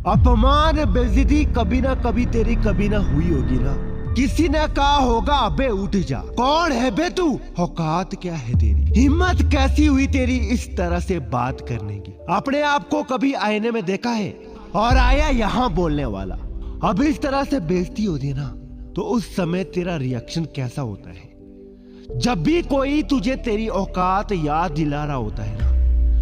अपमान बेइज्जती कभी ना कभी तेरी कभी ना हुई होगी ना। किसी ने कहा होगा अबे उठ जा, कौन है बे तू, औकात क्या है तेरी, हिम्मत कैसी हुई तेरी इस तरह से बात करने की। अपने आप को कभी आईने में देखा है और आया यहाँ बोलने वाला। अब इस तरह से बेइज्जती होती है ना तो उस समय तेरा रिएक्शन कैसा होता है। जब भी कोई तुझे तेरी औकात याद दिला रहा होता है ना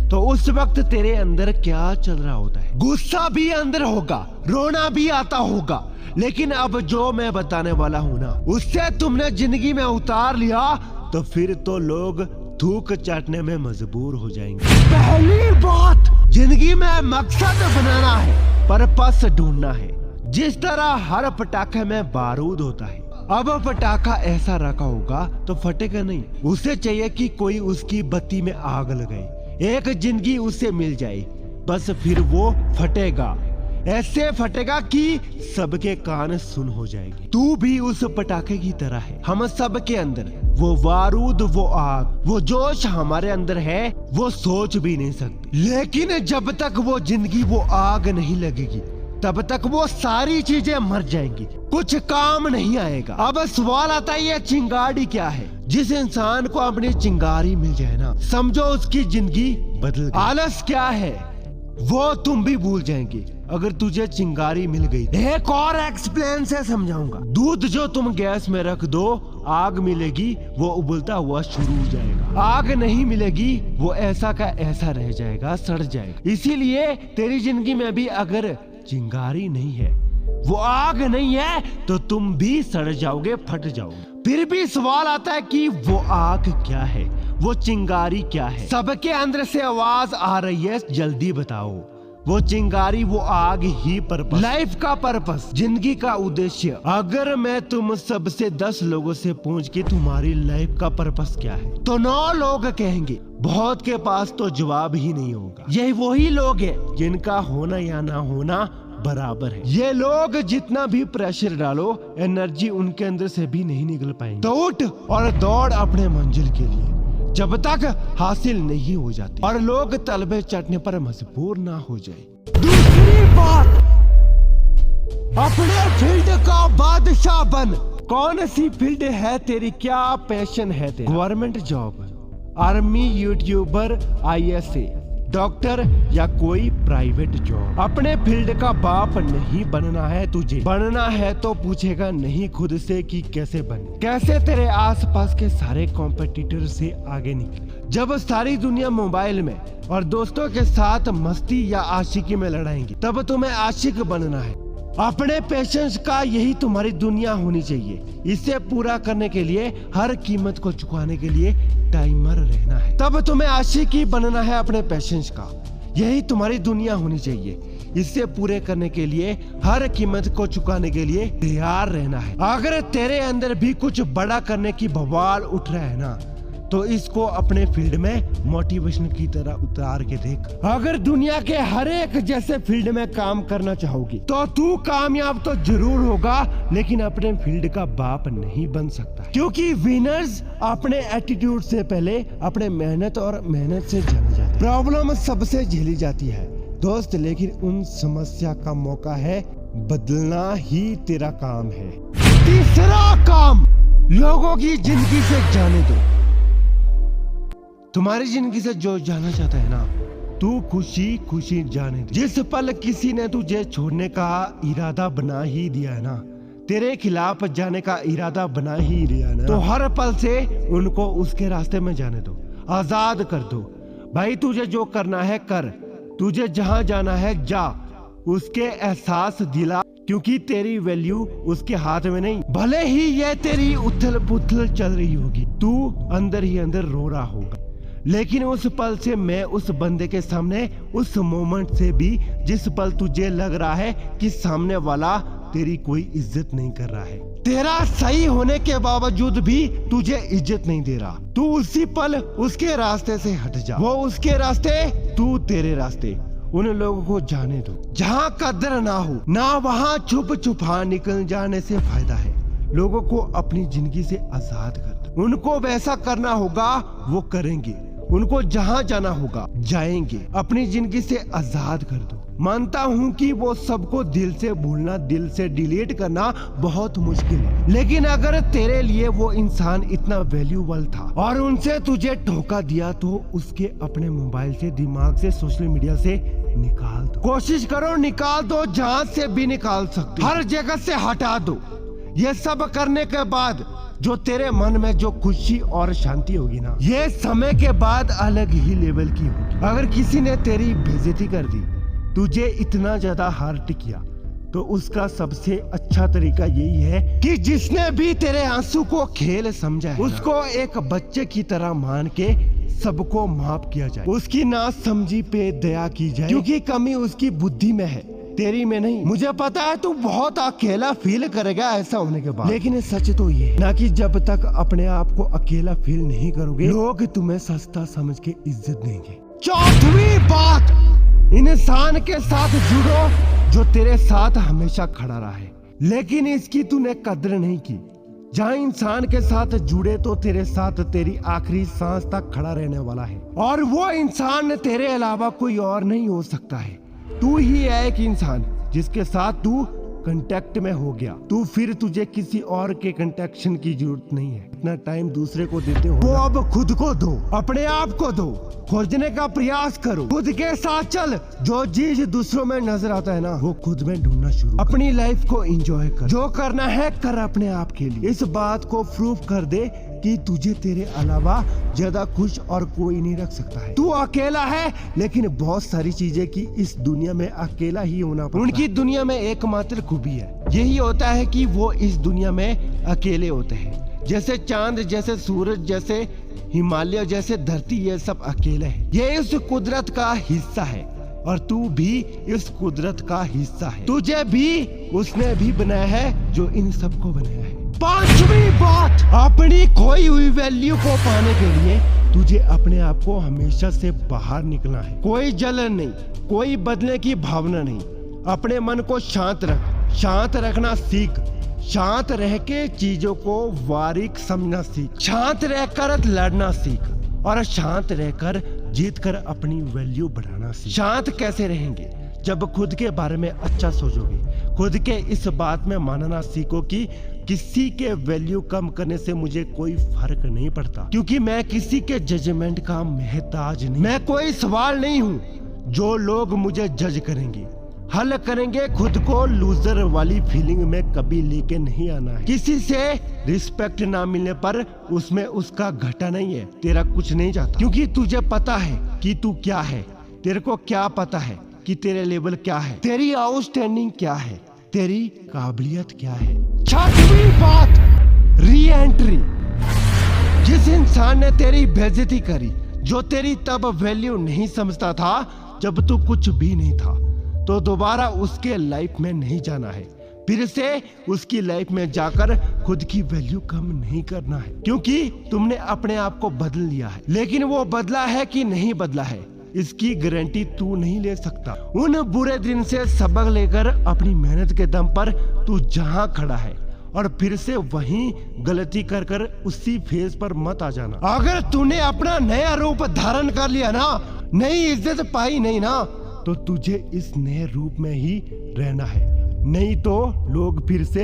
तो उस वक्त तेरे अंदर क्या चल रहा होता है। गुस्सा भी अंदर होगा, रोना भी आता होगा, लेकिन अब जो मैं बताने वाला हूं ना उससे तुमने जिंदगी में उतार लिया तो फिर तो लोग थूक चाटने में मजबूर हो जाएंगे। पहली बात, जिंदगी में मकसद बनाना है, पर्पस ढूंढना है। जिस तरह हर पटाखे में बारूद होता है, अब पटाखा ऐसा रखा होगा तो फटेगा नहीं, उसे चाहिए कि कोई उसकी बत्ती में आग लगाए, एक जिंदगी उसे मिल जाए, बस फिर वो फटेगा, ऐसे फटेगा कि सबके कान सुन हो जाएगी। तू भी उस पटाखे की तरह है। हम सब के अंदर वो बारूद, वो आग, वो जोश हमारे अंदर है, वो सोच भी नहीं सकते। लेकिन जब तक वो जिंदगी, वो आग नहीं लगेगी तब तक वो सारी चीजें मर जाएंगी, कुछ काम नहीं आएगा। अब सवाल आता है ये चिंगारी क्या है। जिस इंसान को अपनी चिंगारी मिल जाए ना समझो उसकी जिंदगी बदल गई। आलस क्या है वो तुम भी भूल जाएंगे अगर तुझे चिंगारी मिल गई। एक और एक्सप्लेन से समझाऊंगा। दूध जो तुम गैस में रख दो, आग मिलेगी, वो उबलता हुआ शुरू हो जाएगा। आग नहीं मिलेगी, वो ऐसा का ऐसा रह जाएगा, सड़ जाएगा। इसीलिए तेरी जिंदगी में भी अगर चिंगारी नहीं है, वो आग नहीं है, तो तुम भी सड़ जाओगे, फट जाओगे। फिर भी सवाल आता है कि वो आग क्या है, वो चिंगारी क्या है। सबके अंदर से आवाज आ रही है, जल्दी बताओ। वो चिंगारी, वो आग ही पर्पस, लाइफ का पर्पस, जिंदगी का उद्देश्य। अगर मैं तुम सबसे 10 लोगों से पूछ के तुम्हारी लाइफ का पर्पस क्या है तो 9 लोग कहेंगे। बहुत के पास तो जवाब ही नहीं होगा। यही वही लोग हैं जिनका होना या ना होना बराबर है। ये लोग जितना भी प्रेशर डालो, एनर्जी उनके अंदर से भी नहीं निकल पाएंगे। तो उठ और दौड़ अपने मंजिल के लिए जब तक हासिल नहीं हो जाती और लोग तलबे चटने पर मजबूर ना हो जाए। दूसरी बात, अपने फील्ड का बादशाह बन। कौन सी फील्ड है तेरी, क्या पैशन है तेरा? Government job, army, YouTuber, ISA, doctor या कोई प्राइवेट जॉब। अपने फील्ड का बाप नहीं बनना है तुझे। बनना है तो पूछेगा नहीं खुद से कि कैसे बने, कैसे तेरे आसपास के सारे कॉम्पिटिटर से आगे निकले। जब सारी दुनिया मोबाइल में और दोस्तों के साथ मस्ती या आशिकी में लड़ाएंगी तब तुम्हें आशिक बनना है। अपने पैशंस का यही तुम्हारी दुनिया होनी चाहिए। इसे पूरा करने के लिए हर कीमत को चुकाने के लिए टाइमर रहना है। तब तुम्हें आशिकी बनना है अपने पैशंस का, यही तुम्हारी दुनिया होनी चाहिए। इसे पूरे करने के लिए हर कीमत को चुकाने के लिए तैयार रहना है। अगर तेरे अंदर भी कुछ बड़ा करने की बवाल उठ रहा है ना तो इसको अपने फील्ड में मोटिवेशन की तरह उतार के देख। अगर दुनिया के हर एक जैसे फील्ड में काम करना चाहोगी तो तू कामयाब तो जरूर होगा, लेकिन अपने फील्ड का बाप नहीं बन सकता। क्योंकि विनर्स अपने एटीट्यूड से पहले अपने मेहनत और मेहनत से जाने जाते हैं। प्रॉब्लम सबसे झेली जाती है दोस्त, लेकिन उन समस्या का मौका है बदलना ही तेरा काम है। तीसरा काम, लोगों की जिंदगी से जाने दो। तुम्हारी जिंदगी से जो जाना चाहता है ना तू खुशी खुशी जाने दे। जिस पल किसी ने तुझे छोड़ने का इरादा बना ही दिया है ना, तेरे खिलाफ जाने का इरादा बना ही लिया ना, तो हर पल से उनको उसके रास्ते में जाने दो, आजाद कर दो। भाई तुझे जो करना है कर, तुझे जहां जाना है जा, उसके एहसास दिला, क्योंकि तेरी वैल्यू उसके हाथ में नहीं। भले ही ये तेरी उथल पुथल चल रही होगी, तू अंदर ही अंदर रो रहा होगा, लेकिन उस पल से मैं उस बंदे के सामने, उस मोमेंट से भी जिस पल तुझे लग रहा है कि सामने वाला तेरी कोई इज्जत नहीं कर रहा है, तेरा सही होने के बावजूद भी तुझे इज्जत नहीं दे रहा, तू उसी पल उसके रास्ते से हट जा। वो उसके रास्ते, तू तेरे रास्ते। उन लोगों को जाने दो जहाँ कदर ना हो ना, वहाँ छुप छुपा निकल जाने से फायदा है। लोगों को अपनी जिंदगी से आजाद कर दो। उनको वैसा करना होगा वो करेंगे, उनको जहां जाना होगा जाएंगे। अपनी जिंदगी से आजाद कर दो। मानता हूँ कि वो सबको दिल से भूलना, दिल से डिलीट करना बहुत मुश्किल है, लेकिन अगर तेरे लिए वो इंसान इतना वैल्यूबल था और उनसे तुझे धोखा दिया तो उसके अपने मोबाइल से, दिमाग से, सोशल मीडिया से निकाल दो। कोशिश करो निकाल दो, जहाँ से भी निकाल सकते, हर जगह से हटा दो। ये सब करने के बाद जो तेरे मन में जो खुशी और शांति होगी ना, ये समय के बाद अलग ही लेवल की होगी। अगर किसी ने तेरी बेइज्जती कर दी, तुझे इतना ज्यादा हर्ट किया, तो उसका सबसे अच्छा तरीका यही है कि जिसने भी तेरे आंसू को खेल समझा है, उसको एक बच्चे की तरह मान के सबको माफ किया जाए, उसकी नासमझी पे दया की जाए, क्योंकि कमी उसकी बुद्धि में है, तेरी में नहीं। मुझे पता है तू बहुत अकेला फील करेगा ऐसा होने के बाद, लेकिन सच तो ये ना कि जब तक अपने आप को अकेला फील नहीं करोगे, लोग तुम्हें सस्ता समझ के इज्जत देंगे। चौथी बात, इंसान के साथ जुड़ो जो तेरे साथ हमेशा खड़ा रहा है, लेकिन इसकी तूने कदर नहीं की। जहाँ इंसान के साथ जुड़े तो तेरे साथ तेरी आखिरी सांस तक खड़ा रहने वाला है, और वो इंसान तेरे अलावा कोई और नहीं हो सकता है। तू ही है एक इंसान जिसके साथ तू कांटेक्ट में हो गया, तू फिर तुझे किसी और के कांटेक्शन की जरूरत नहीं है। इतना टाइम दूसरे को देते हो वो अब खुद को दो, अपने आप को दो, खोजने का प्रयास करो, खुद के साथ चल। जो चीज दूसरों में नजर आता है ना, वो खुद में ढूंढना शुरू। अपनी लाइफ को एंजॉय कर, जो करना है कर अपने आप के लिए। इस बात को प्रूफ कर दे कि तुझे तेरे अलावा ज्यादा खुश और कोई नहीं रख सकता है। तू अकेला है, लेकिन बहुत सारी चीजें की इस दुनिया में अकेला ही होना पड़ता है। उनकी दुनिया में एकमात्र खूबी है, यही होता है कि वो इस दुनिया में अकेले होते हैं। जैसे चांद, जैसे सूरज, जैसे हिमालय, जैसे धरती, ये सब अकेले हैं। ये इस कुदरत का हिस्सा है, और तू भी इस कुदरत का हिस्सा है। तुझे भी उसने भी बनाया है जो इन सबको बनाया है। पांचवी बात, अपनी खोई हुई वैल्यू को पाने के लिए तुझे अपने आप को हमेशा से बाहर निकलना है। कोई जलन नहीं, कोई बदलने की भावना नहीं। अपने मन को शांत रख, शांत रखना सीख, शांत रह के चीजों को बारीक समझना सीख, शांत रहकर लड़ना सीख, और शांत रहकर जीत कर अपनी वैल्यू बढ़ाना सीख। शांत कैसे रहेंगे? जब खुद के बारे में अच्छा सोचोगे, खुद के इस बात में मानना सीखो कि किसी के वैल्यू कम करने से मुझे कोई फर्क नहीं पड़ता, क्योंकि मैं किसी के जजमेंट का मोहताज नहीं। मैं कोई सवाल नहीं हूँ जो लोग मुझे जज करेंगे, हल करेंगे। खुद को लूजर वाली फीलिंग में कभी लेके नहीं आना है। किसी से रिस्पेक्ट ना मिलने पर उसमें उसका घाटा नहीं है, तेरा कुछ नहीं जाता, क्योंकि तुझे पता है कि तू क्या है। तेरे को क्या पता है कि तेरे लेवल क्या है, तेरी आउटस्टैंडिंग क्या है, तेरी काबिलियत क्या है। छठवीं बात, री एंट्री। जिस इंसान ने तेरी बेइज्जती करी, जो तेरी तब वैल्यू नहीं समझता था जब तू कुछ भी नहीं था, तो दोबारा उसके लाइफ में नहीं जाना है। फिर से उसकी लाइफ में जाकर खुद की वैल्यू कम नहीं करना है, क्योंकि तुमने अपने आप को बदल लिया है। लेकिन वो बदला है कि नहीं बदला है, इसकी गारंटी तू नहीं ले सकता। उन बुरे दिन से सबक लेकर अपनी मेहनत के दम पर तू जहां खड़ा है, और फिर से वहीं गलती कर कर उसी फेज पर मत आ जाना। अगर तूने अपना नया रूप धारण कर लिया ना, नई इज्जत पाई नहीं ना, तो तुझे इस नए रूप में ही रहना है, नहीं तो लोग फिर से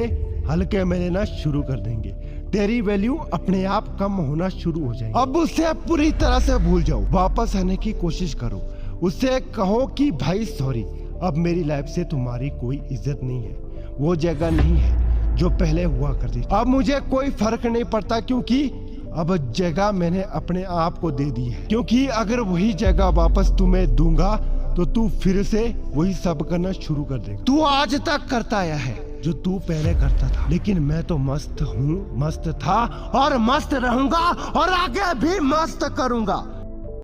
हल्के में लेना शुरू कर देंगे। तेरी वैल्यू अपने आप कम होना शुरू हो जाएगी। अब उसे पूरी तरह से भूल जाओ, वापस आने की कोशिश करो। उससे कहो कि भाई सॉरी, अब मेरी लाइफ से तुम्हारी कोई इज्जत नहीं है, वो जगह नहीं है जो पहले हुआ करती थी। अब मुझे कोई फर्क नहीं पड़ता, क्योंकि अब जगह मैंने अपने आप को दे दी है। क्योंकि अगर वही जगह वापस तुम्हें दूंगा तो तू फिर से वही सब करना शुरू कर देगा। तू आज तक करता आया है जो तू पहले करता था, लेकिन मैं तो मस्त हूँ, मस्त था और मस्त रहूंगा, और आगे भी मस्त करूंगा।